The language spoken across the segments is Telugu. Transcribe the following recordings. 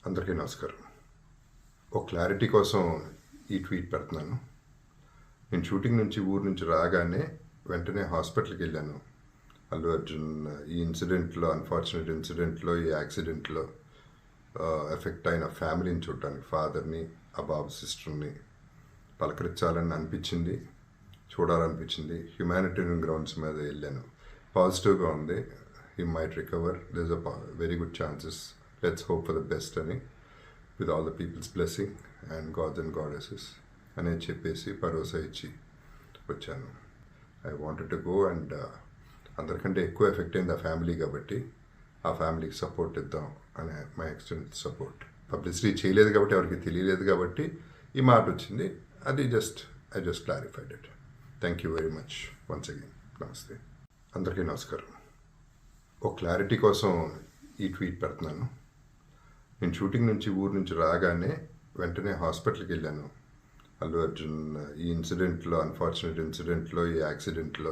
అందరికీ నమస్కారం. ఒక క్లారిటీ కోసం ఈ ట్వీట్ పెడుతున్నాను. నేను షూటింగ్ నుంచి ఊరు నుంచి రాగానే వెంటనే హాస్పిటల్కి వెళ్ళాను. అల్లు అర్జున్ ఈ అన్ఫార్చునేట్ ఇన్సిడెంట్లో ఈ యాక్సిడెంట్లో ఎఫెక్ట్ అయిన ఫ్యామిలీని చూడటానికి, ఫాదర్ని, ఆ బాబు సిస్టర్ని పలకరించాలని అనిపించింది, చూడాలనిపించింది. హ్యుమానిటేరియన్ గ్రౌండ్స్ మీద వెళ్ళాను. పాజిటివ్గా ఉంది. He might recover. This a very good chances. Let's hope for the best అని, with all the peoples blessing and gods and goddesses అని చెప్పేసి భరోసా ఇచ్చి వచ్చాను. I wanted to go and అందరికంటే ఎక్కువ ఎఫెక్ట్ అయింది ఆ ఫ్యామిలీ కాబట్టి ఆ ఫ్యామిలీకి సపోర్ట్ ఇద్దాం అనే మై ఎక్స్టెంట్ సపోర్ట్. పబ్లిసిటీ చేయలేదు కాబట్టి, ఎవరికి తెలియలేదు కాబట్టి ఈ మాట వచ్చింది. అది I just clarified it. Thank you very much once again. నమస్తే. అందరికీ నమస్కారం. ఒక క్లారిటీ కోసం ఈ ట్వీట్ పెడుతున్నాను. నేను షూటింగ్ నుంచి ఊరు నుంచి రాగానే వెంటనే హాస్పిటల్కి వెళ్ళాను. అల్లు అర్జున్ ఈ అన్ఫార్చునేట్ ఇన్సిడెంట్లో ఈ యాక్సిడెంట్లో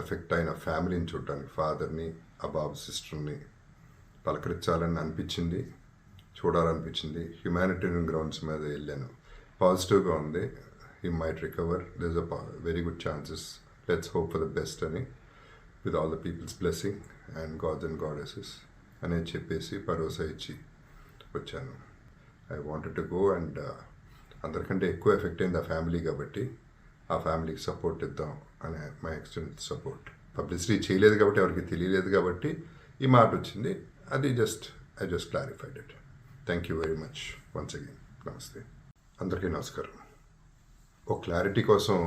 ఎఫెక్ట్ అయిన ఫ్యామిలీని చూడటానికి, ఫాదర్ని, ఆ బాబు సిస్టర్ని పలకరించాలని అనిపించింది, చూడాలనిపించింది. హ్యుమానిటేరియన్ గ్రౌండ్స్ మీద వెళ్ళాను. పాజిటివ్గా ఉంది. He might recover. This a very good chances. Let's hope for the best అని, with all the peoples blessing and gods and goddesses అని చెప్పేసి భరోసా ఇచ్చి వచ్చాను. I wanted to go and అందరికంటే ఎక్కువ ఎఫెక్ట్ అయింది ఆ ఫ్యామిలీ కాబట్టి ఆ ఫ్యామిలీకి సపోర్ట్ ఇద్దాం అనే మై ఎక్స్టెంట్ సపోర్ట్. పబ్లిసిటీ చేయలేదు కాబట్టి, ఎవరికి తెలియలేదు కాబట్టి ఈ మాట వచ్చింది. అది I just clarified it. Thank you very much once again. నమస్తే. అందరికీ నమస్కారం. ఒక క్లారిటీ కోసం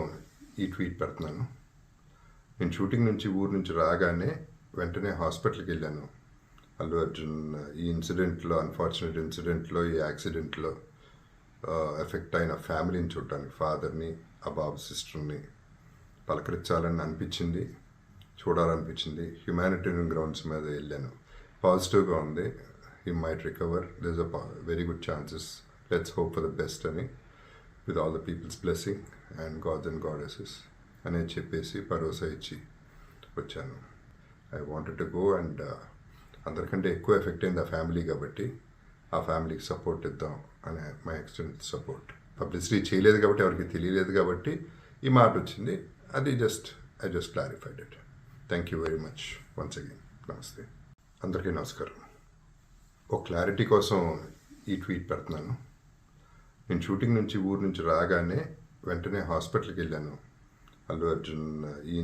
ఈ ట్వీట్ పెడుతున్నాను. నేను షూటింగ్ నుంచి ఊరు నుంచి రాగానే వెంటనే హాస్పిటల్కి వెళ్ళాను. అల్లు అర్జున్ ఈ అన్ఫార్చునేట్ ఇన్సిడెంట్లో ఈ యాక్సిడెంట్లో ఎఫెక్ట్ అయిన ఫ్యామిలీని చూడటానికి, ఫాదర్ని, ఆ బాబు సిస్టర్ని పలకరించాలని అనిపించింది, చూడాలనిపించింది. హ్యుమానిటేరియన్ గ్రౌండ్స్ మీద వెళ్ళాను. పాజిటివ్గా ఉంది. He might recover. This a very good chances. Let's hope for the best అని, with all the peoples blessing and gods and goddesses అని చెప్పేసి భరోసా ఇచ్చి వచ్చాను. I wanted to go and అందరికంటే ఎక్కువ ఎఫెక్ట్ అయింది ఆ ఫ్యామిలీ కాబట్టి ఆ ఫ్యామిలీకి సపోర్ట్ ఇద్దాం అనే మై ఎక్స్టెంట్ సపోర్ట్. పబ్లిసిటీ చేయలేదు కాబట్టి, ఎవరికి తెలియలేదు కాబట్టి ఈ మాట వచ్చింది. అది I just clarified it. Thank you very much once again. నమస్తే. అందరికీ నమస్కారం. ఒక క్లారిటీ కోసం ఈ ట్వీట్ పెడుతున్నాను. నేను షూటింగ్ నుంచి ఊరు నుంచి రాగానే వెంటనే హాస్పిటల్కి వెళ్ళాను. అల్లు అర్జున్ ఈ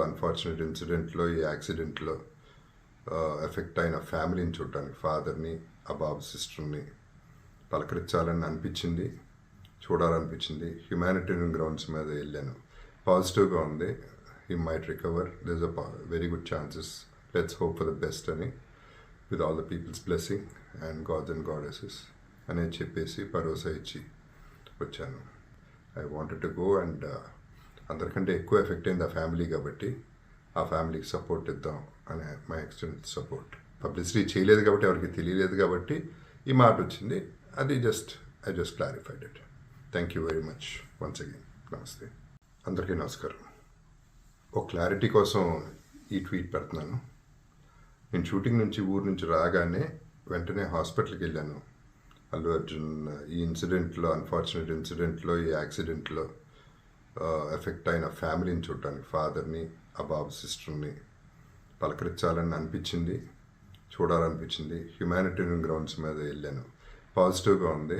అన్ఫార్చునేట్ ఇన్సిడెంట్లో ఈ యాక్సిడెంట్లో ఎఫెక్ట్ అయిన ఫ్యామిలీని చూడటానికి, ఫాదర్ని, ఆ బాబు సిస్టర్ని పలకరించాలని అనిపించింది, చూడాలనిపించింది. హ్యుమానిటేరియన్ గ్రౌండ్స్ మీద వెళ్ళాను. పాజిటివ్గా ఉంది. He might recover. This a very good chances. Let's hope for the best అని, with all the peoples blessing and gods and goddesses అని చెప్పేసి భరోసా ఇచ్చి వచ్చాను. I wanted to go and అందరికంటే ఎక్కువ ఎఫెక్ట్ అయింది ఆ ఫ్యామిలీ కాబట్టి ఆ ఫ్యామిలీకి సపోర్ట్ ఇద్దాం అనే మై ఎక్స్టెంట్ సపోర్ట్. పబ్లిసిటీ చేయలేదు కాబట్టి, ఎవరికి తెలియలేదు కాబట్టి ఈ మాట వచ్చింది. అది I just clarified it. Thank you very much once again. నమస్తే. అందరికీ నమస్కారం. ఒక క్లారిటీ కోసం ఈ ట్వీట్ పెడుతున్నాను. నేను షూటింగ్ నుంచి ఊరు నుంచి రాగానే వెంటనే హాస్పిటల్కి వెళ్ళాను. అల్లు అర్జున్ ఈ అన్ఫార్చునేట్ ఇన్సిడెంట్లో ఈ యాక్సిడెంట్లో ఎఫెక్ట్ అయిన ఫ్యామిలీని చూడటానికి, ఫాదర్ని, ఆ బాబు సిస్టర్ని పలకరించాలని అనిపించింది, చూడాలనిపించింది. హ్యుమానిటేరియన్ గ్రౌండ్స్ మీద వెళ్ళాను. పాజిటివ్గా ఉంది.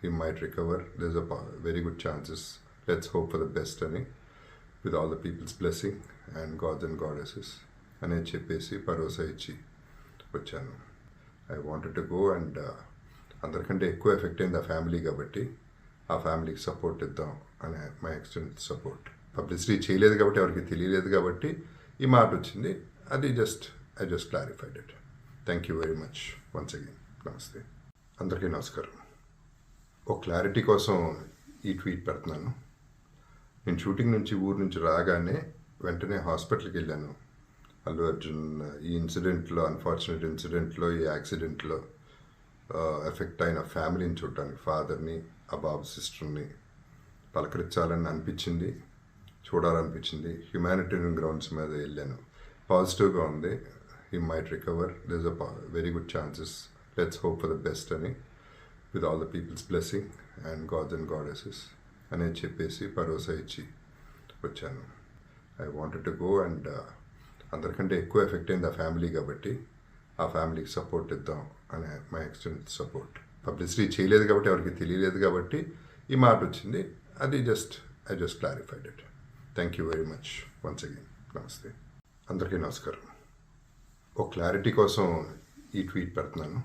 He might recover. This a very good chances. Let's hope for the best అని, with all the peoples blessing and gods and goddesses అని చెప్పేసి భరోసా ఇచ్చి వచ్చాను. I wanted to go and అందరికంటే ఎక్కువ ఎఫెక్ట్ అయింది ఆ ఫ్యామిలీ కాబట్టి ఆ ఫ్యామిలీకి సపోర్ట్ ఇద్దాం అనే మై ఎక్స్టెంట్ సపోర్ట్. పబ్లిసిటీ చేయలేదు కాబట్టి, ఎవరికి తెలియలేదు కాబట్టి ఈ మాట వచ్చింది. అది I just clarified it. Thank you very much once again. నమస్తే. అందరికీ నమస్కారం. ఒక క్లారిటీ కోసం ఈ ట్వీట్ పెడుతున్నాను. నేను షూటింగ్ నుంచి ఊరు నుంచి రాగానే వెంటనే హాస్పిటల్కి వెళ్ళాను. అల్లు అర్జున్ ఈ అన్ఫార్చునేట్ ఇన్సిడెంట్లో ఈ యాక్సిడెంట్లో ఎఫెక్ట్ అయిన ఫ్యామిలీని చూడటానికి, ఫాదర్ని, ఆ బాబు సిస్టర్ని పలకరించాలని అనిపించింది, చూడాలనిపించింది. హ్యుమానిటేరియన్ గ్రౌండ్స్ మీద వెళ్ళాను. పాజిటివ్గా ఉంది. He might recover. This a very good chances. Let's hope for the best అని with all the peoples blessing and gods and goddesses అనేది చెప్పేసి భరోసా ఇచ్చి వచ్చాను. I wanted to go and అందరికంటే ఎక్కువ ఎఫెక్ట్ అయింది ఆ ఫ్యామిలీ కాబట్టి ఆ ఫ్యామిలీకి సపోర్ట్ ఇద్దాం అనే మై ఎక్స్టెంట్ సపోర్ట్. పబ్లిసిటీ చేయలేదు కాబట్టి ఎవరికి తెలియలేదు కాబట్టి ఈ మాట వచ్చింది. అది I just clarified it. Thank you very much once again. నమస్తే, అందరికీ నమస్కారం. ఒక క్లారిటీ కోసం ఈ ట్వీట్ పెడుతున్నాను.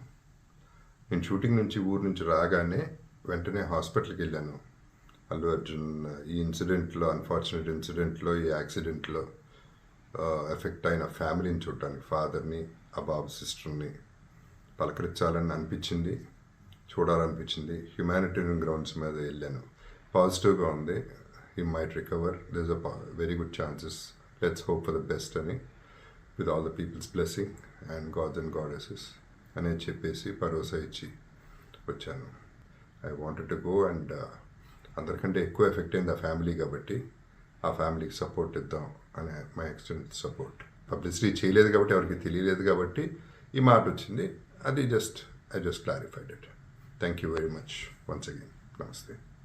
నేను షూటింగ్ నుంచి ఊరు నుంచి రాగానే వెంటనే హాస్పిటల్కి వెళ్ళాను. అల్లు అర్జున్ ఈ ఇన్సిడెంట్లో, అన్ఫార్చునేట్ ఇన్సిడెంట్లో, ఈ యాక్సిడెంట్లో ఎఫెక్ట్ అయిన ఫ్యామిలీని చూడటానికి, ఫాదర్ని, ఆ బాబు సిస్టర్ని పలకరించాలని అనిపించింది, చూడాలనిపించింది. హ్యుమానిటేరియన్ గ్రౌండ్స్ మీద వెళ్ళాను. పాజిటివ్గా ఉంది. He might recover, this a very good chances, let's hope for the best అని with all the peoples blessing and gods and goddesses అనేది చెప్పేసి భరోసా ఇచ్చి వచ్చాను. I wanted to go and అందరికంటే ఎక్కువ ఎఫెక్ట్ అయింది ఆ ఫ్యామిలీ కాబట్టి ఆ ఫ్యామిలీకి సపోర్ట్ ఇద్దాం అనే మై ఎక్స్టెంట్ సపోర్ట్. పబ్లిసిటీ చేయలేదు కాబట్టి ఎవరికి తెలియలేదు కాబట్టి ఈ మాట వచ్చింది. అది I just clarified it. Thank you very much once again. నమస్తే.